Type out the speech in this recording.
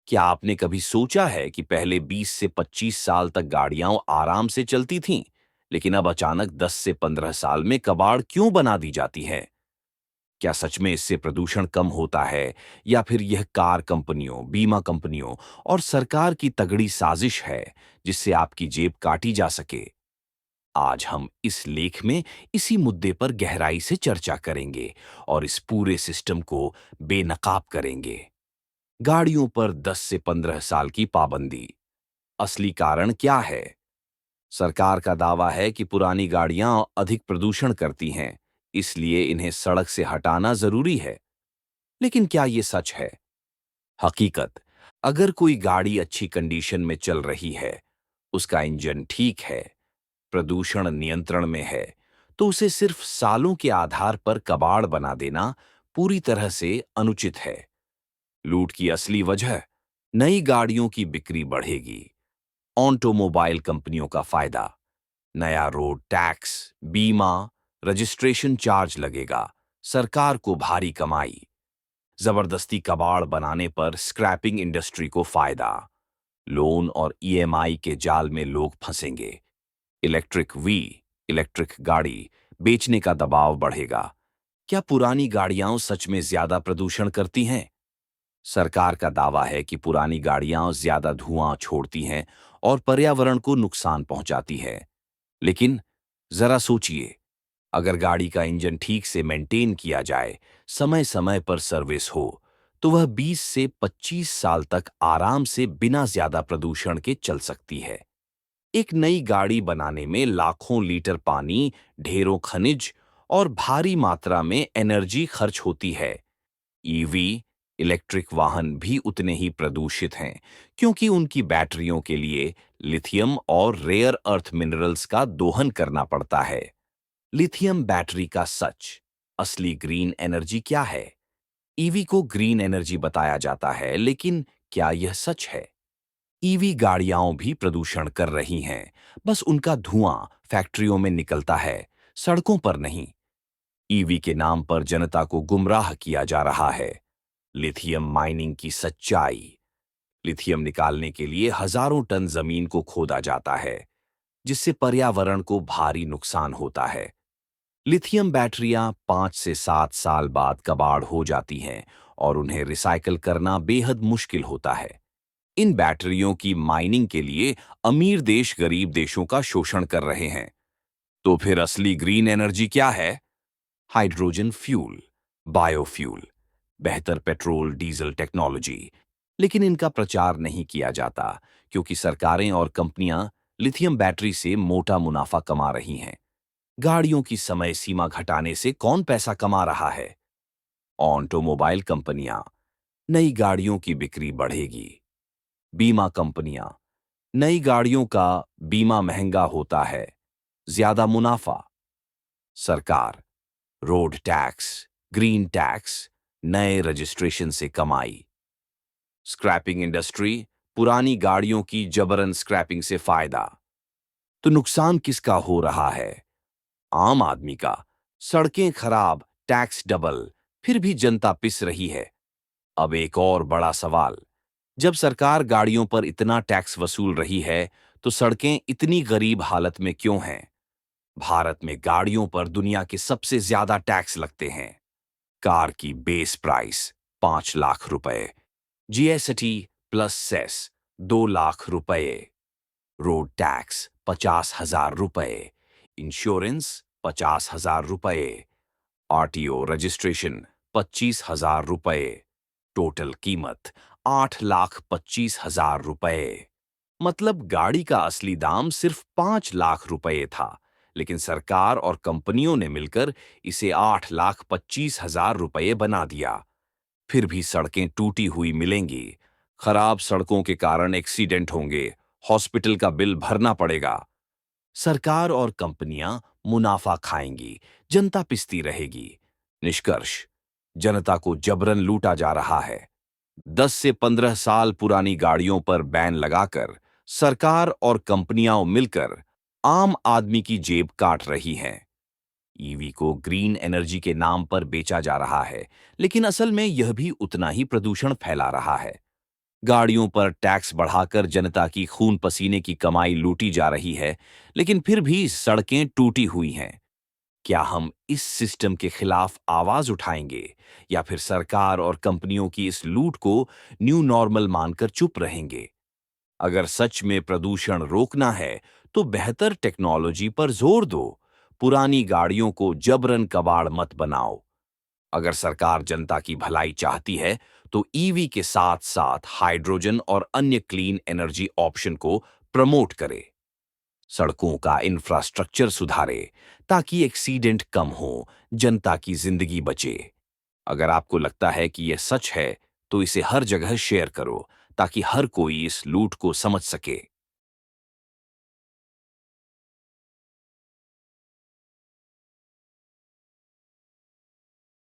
क्या आपने कभी सोचा है कि पहले 20 से 25 साल तक गाड़ियां आराम से चलती थीं, लेकिन अब अचानक 10 से 15 साल में कबाड़ क्यों बना दी जाती है? क्या सच में इससे प्रदूषण कम होता है, या फिर यह कार कंपनियों, बीमा कंपनियों और सरकार की तगड़ी साजिश है जिससे आपकी जेब काटी जा सके? आज हम इस लेख में इसी मुद्दे पर गहराई से चर्चा करेंगे और इस पूरे सिस्टम को बेनकाब करेंगे। गाड़ियों पर 10 से 15 साल की पाबंदी, असली कारण क्या है? सरकार का दावा है कि पुरानी गाड़ियां अधिक प्रदूषण करती हैं, इसलिए इन्हें सड़क से हटाना जरूरी है। लेकिन क्या ये सच है? हकीकत, अगर कोई गाड़ी अच्छी कंडीशन में चल रही है, उसका इंजन ठीक है, प्रदूषण नियंत्रण में है, तो उसे सिर्फ सालों के आधार पर कबाड़ बना देना पूरी तरह से अनुचित है। लूट की असली वजह, नई गाड़ियों की बिक्री बढ़ेगी, ऑटोमोबाइल कंपनियों का फायदा, नया रोड टैक्स, बीमा, रजिस्ट्रेशन चार्ज लगेगा, सरकार को भारी कमाई, जबरदस्ती कबाड़ बनाने पर स्क्रैपिंग इंडस्ट्री को फायदा, लोन और ईएमआई के जाल में लोग फंसेंगे, इलेक्ट्रिक वी इलेक्ट्रिक गाड़ी बेचने का दबाव बढ़ेगा। क्या पुरानी गाड़ियां सच में ज्यादा प्रदूषण करती हैं? सरकार का दावा है कि पुरानी गाड़ियां ज्यादा धुआं छोड़ती हैं और पर्यावरण को नुकसान पहुंचाती है। लेकिन जरा सोचिए, अगर गाड़ी का इंजन ठीक से मेंटेन किया जाए, समय समय पर सर्विस हो, तो वह 20 से 25 साल तक आराम से बिना ज्यादा प्रदूषण के चल सकती है। एक नई गाड़ी बनाने में लाखों लीटर पानी, ढेरों खनिज और भारी मात्रा में एनर्जी खर्च होती है। ईवी इलेक्ट्रिक वाहन भी उतने ही प्रदूषित हैं, क्योंकि उनकी बैटरियों के लिए लिथियम और रेयर अर्थ मिनरल्स का दोहन करना पड़ता है। लिथियम बैटरी का सच, असली ग्रीन एनर्जी क्या है? ईवी को ग्रीन एनर्जी बताया जाता है, लेकिन क्या यह सच है? ईवी गाड़ियां भी प्रदूषण कर रही हैं, बस उनका धुआं फैक्ट्रियों में निकलता है, सड़कों पर नहीं। ईवी के नाम पर जनता को गुमराह किया जा रहा है। लिथियम माइनिंग की सच्चाई, लिथियम निकालने के लिए हजारों टन जमीन को खोदा जाता है, जिससे पर्यावरण को भारी नुकसान होता है। लिथियम बैटरियां 5 से 7 साल बाद कबाड़ हो जाती हैं और उन्हें रिसाइकल करना बेहद मुश्किल होता है। इन बैटरियों की माइनिंग के लिए अमीर देश गरीब देशों का शोषण कर रहे हैं। तो फिर असली ग्रीन एनर्जी क्या है? हाइड्रोजन फ्यूल, बायोफ्यूल, बेहतर पेट्रोल डीजल टेक्नोलॉजी। लेकिन इनका प्रचार नहीं किया जाता, क्योंकि सरकारें और कंपनियां लिथियम बैटरी से मोटा मुनाफा कमा रही हैं। गाड़ियों की समय सीमा घटाने से कौन पैसा कमा रहा है? ऑटोमोबाइल कंपनियां, नई गाड़ियों की बिक्री बढ़ेगी। बीमा कंपनियां, नई गाड़ियों का बीमा महंगा होता है, ज्यादा मुनाफा। सरकार, रोड टैक्स, ग्रीन टैक्स, नए रजिस्ट्रेशन से कमाई। स्क्रैपिंग इंडस्ट्री, पुरानी गाड़ियों की जबरन स्क्रैपिंग से फायदा। तो नुकसान किसका हो रहा है? आम आदमी का। सड़कें खराब, टैक्स डबल, फिर भी जनता पिस रही है। अब एक और बड़ा सवाल, जब सरकार गाड़ियों पर इतना टैक्स वसूल रही है, तो सड़कें इतनी गरीब हालत में क्यों हैं? भारत में गाड़ियों पर दुनिया के सबसे ज्यादा टैक्स लगते हैं। कार की बेस प्राइस 5 लाख रुपए, जीएसटी प्लस सेस 2 लाख रुपए, रोड टैक्स 50,000 रुपए, इंश्योरेंस 50,000 रुपए, आरटीओ रजिस्ट्रेशन 25,000 रुपए, टोटल कीमत 8,25,000 रुपए। मतलब गाड़ी का असली दाम सिर्फ 5 लाख रुपए था, लेकिन सरकार और कंपनियों ने मिलकर इसे 8,25,000 रुपए बना दिया। फिर भी सड़कें टूटी हुई मिलेंगी, खराब सड़कों के कारण एक्सीडेंट होंगे, हॉस्पिटल का बिल भरना पड़ेगा। सरकार और कंपनियां मुनाफा खाएंगी, जनता पिसती रहेगी। निष्कर्ष, जनता को जबरन लूटा जा रहा है। 10 से 15 साल पुरानी गाड़ियों पर बैन लगाकर सरकार और कंपनियां मिलकर आम आदमी की जेब काट रही हैं। ईवी को ग्रीन एनर्जी के नाम पर बेचा जा रहा है, लेकिन असल में यह भी उतना ही प्रदूषण फैला रहा है। गाड़ियों पर टैक्स बढ़ाकर जनता की खून पसीने की कमाई लूटी जा रही है, लेकिन फिर भी सड़कें टूटी हुई हैं। क्या हम इस सिस्टम के खिलाफ आवाज उठाएंगे या फिर सरकार और कंपनियों की इस लूट को न्यू नॉर्मल मानकर चुप रहेंगे? अगर सच में प्रदूषण रोकना है, तो बेहतर टेक्नोलॉजी पर जोर दो। पुरानी गाड़ियों को जबरन कबाड़ मत बनाओ। अगर सरकार जनता की भलाई चाहती है, तो ईवी के साथ साथ हाइड्रोजन और अन्य क्लीन एनर्जी ऑप्शन को प्रमोट करे। सड़कों का इंफ्रास्ट्रक्चर सुधारे ताकि एक्सीडेंट कम हो, जनता की जिंदगी बचे। अगर आपको लगता है कि यह सच है, तो इसे हर जगह शेयर करो ताकि हर कोई इस लूट को समझ सके।